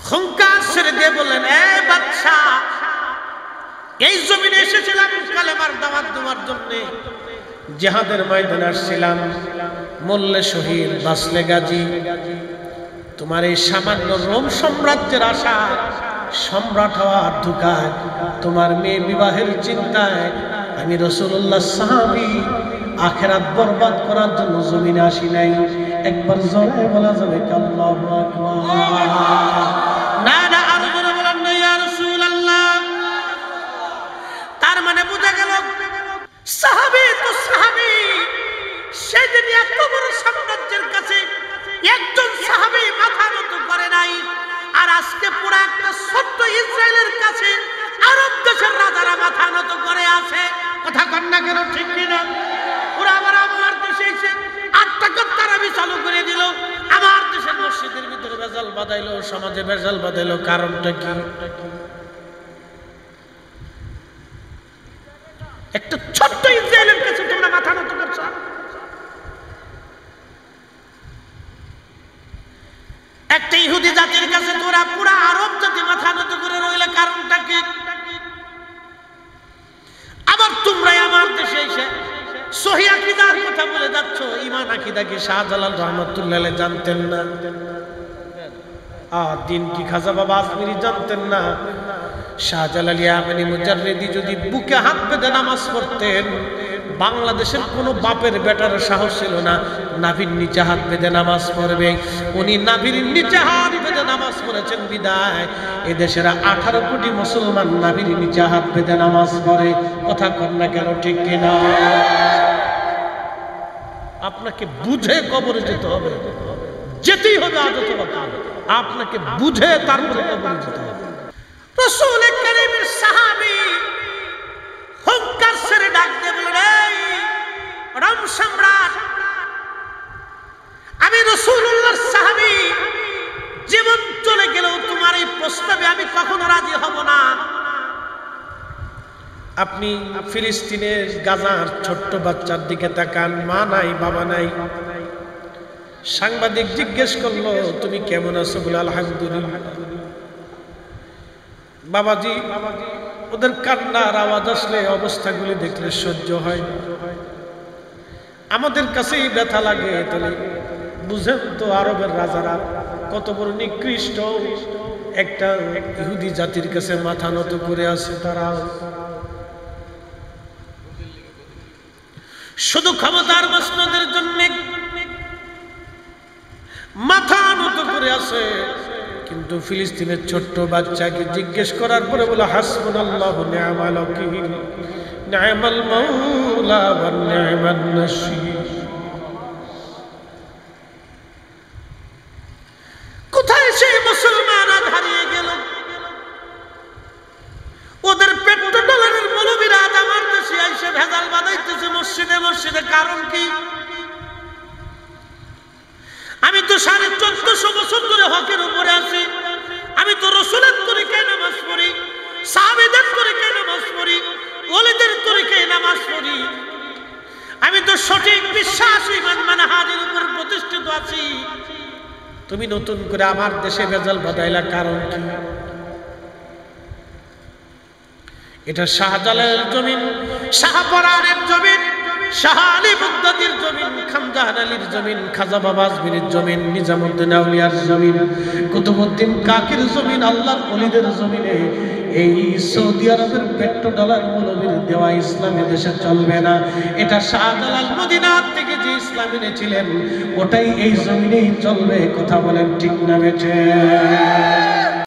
হুঙ্কার ছেড়ে দিয়ে বললেন, এ বাদশা, এই জমিনে এসেছিলাম কালেমার দাওয়াত দেওয়ার জন্য, জিহাদের ময়দানে আসছিলাম, মরলে শহীদ বাঁচলে গাজী। তোমার এই সামান্য রোম সাম্রাজ্যের আশা, সম্রাট হওয়ার ধোঁকায়, তোমার মেয়ে বিবাহের চিন্তায় আমি রাসূলুল্লাহ সাহাবী আখিরাত বরবাদ করার জন্য জমিনে আসি নাই। একবার জোরে বলা যাবে কি আল্লাহু আকবার? না না, আরো জোরে বলেন না ইয়া রাসূলুল্লাহ। তার মানে বোঝা গেল সাহাবী তো সাহাবী, সেদিন এত বড় সাম্রাজ্যের কাছে একজন সাহাবী মাথা নত করে নাই, আর আজকে পুরো একটা ছোট্ট ইসরায়েলের কাছে আরব দেশের রাজারা মাথা নত করে আছে। কথা কন না কেন, ঠিক কিনা? ওরা আবার আমার দেশে এসে 8 টাকার তারাবি চালু করে দিল, আমার দেশের মসজিদের ভিতরে ভেজাল বাঁধাইলো, সমাজে ভেজাল বাঁধাইলো। কারণটা কি? একটা ছোট্ট ইসরায়েলের কাছে তোমরা মাথা নত করছো। একটা ইহুদি জাতির কাছে তোরা পুরা আরব জাতি মাথা নত করে রইলে কারণটা কি? আবার তোমরাই আমার দেশে এসে সহিহ আকীদার কথা বলে যাচ্ছ। ঈমান আকীদা কি শাহজালাল রাহমাতুল্লাহ আলাইহি জানতেন না? দিন কি খাজা বাবা আজমিরি জানতেন না? শাহজালাল ইয়ামানি মুজাররিদি যদি বুকে হাত বেঁধে নামাজ পড়তেন, বাংলাদেশের কোনো বাপের বেটার সাহস ছিল না নাভির নিচে হাত বেঁধে নামাজ পড়বে। উনি নাভির নিচে হাত বেঁধে নামাজ পড়েছেন বিদায় এদেশের 18 কোটি মুসলমান নাভির নিচে হাত বেঁধে নামাজ পড়ে। কথা কর না কেন, ঠিক কিনা? আপনাকে বুঝে কবরে যেতে হবে, যেতেই হবে আদত কথা, আপনাকে বুঝে তারপরে কবরে যেতে হবে। রাসূল কারীমের সাহাবী হুঙ্কার ছেড়ে ডাক দিয়ে বললেন, রোম সম্রাট, আমি রাসূলুল্লাহর সাহাবী, জীবন চলে গেলেও তোমার এই প্রস্তাবে আমি কখনো রাজি হব না। আপনি ফিলিস্তিনের গাজার ছোট্ট বাচ্চার দিকে তাকান, মা নাই বাবা নাই। সাংবাদিক জিজ্ঞেস করলো, তুমি কেমন আছো? বলে আলহামদুলিল্লাহ। বাবাজি, ওদের কান্নার আওয়াজ আসলে, অবস্থাগুলি দেখলে সহ্য হয় না, আমাদের কাছেই ব্যথা লাগে। তাহলে বুঝেন তো আরবের রাজারা কত বড় নিকৃষ্ট, একটা ইহুদি জাতির কাছে মাথা নত করে আছে। তারা শুধু ক্ষমতার মসনদের জন্য মাথা নত করে আছে, কিন্তু ফিলিস্তিনের ছোট্ট বাচ্চাকে জিজ্ঞেস করার পরে বলে, হাসবুনাল্লাহু নি'মাল ওয়াকিল, নি'মাল মাওলা ওয়া নি'মান নাসীর। কোথায় সেই মুসলমান আজ হারিয়ে গেল? ওদের পেট্রোডলারের মৌলবীরা আজ আমার দেশে এসে ভেজাল বাঁধাইতেছে মসজিদে মসজিদে। কারণ কি? আমি তো 1450 বছর ধরে হকের উপরে আছি, আমি তো রাসূলের তরিকায় নামাজ পড়ি, সাহাবীদের তরিকায় নামাজ পড়ি, ওলিদের তরিকায় নামাজ পড়ি, আমি তো সঠিক বিশ্বাস ঈমান মানহাজের উপর প্রতিষ্ঠিত আছি। তুমি নতুন করে আমার দেশে ভেজাল বাঁধাইলা, কারণ কি? এটা শাহজালালের জমিন, শাহপরানের জমিন, শাহ আলী বাগদাদীর জমিন, খানজাহান আলীর জমিন, খাজা বাবা আজমিরের জমিন, নিজামউদ্দিন আউলিয়ার জমিন, কুতুবউদ্দিন কাকির জমিন, আল্লাহর ওলিদের জমিনে এই সৌদি আরবের পেট্রোডলার মৌলবীর দেওয়া ইসলাম এদেশে চলবে না। এটা শাহজালাল মদিনার থেকে যে ইসলাম এনেছিলেন ওটাই এই জমিনেই চলবে। কথা বলেন ঠিক না বেঠিক?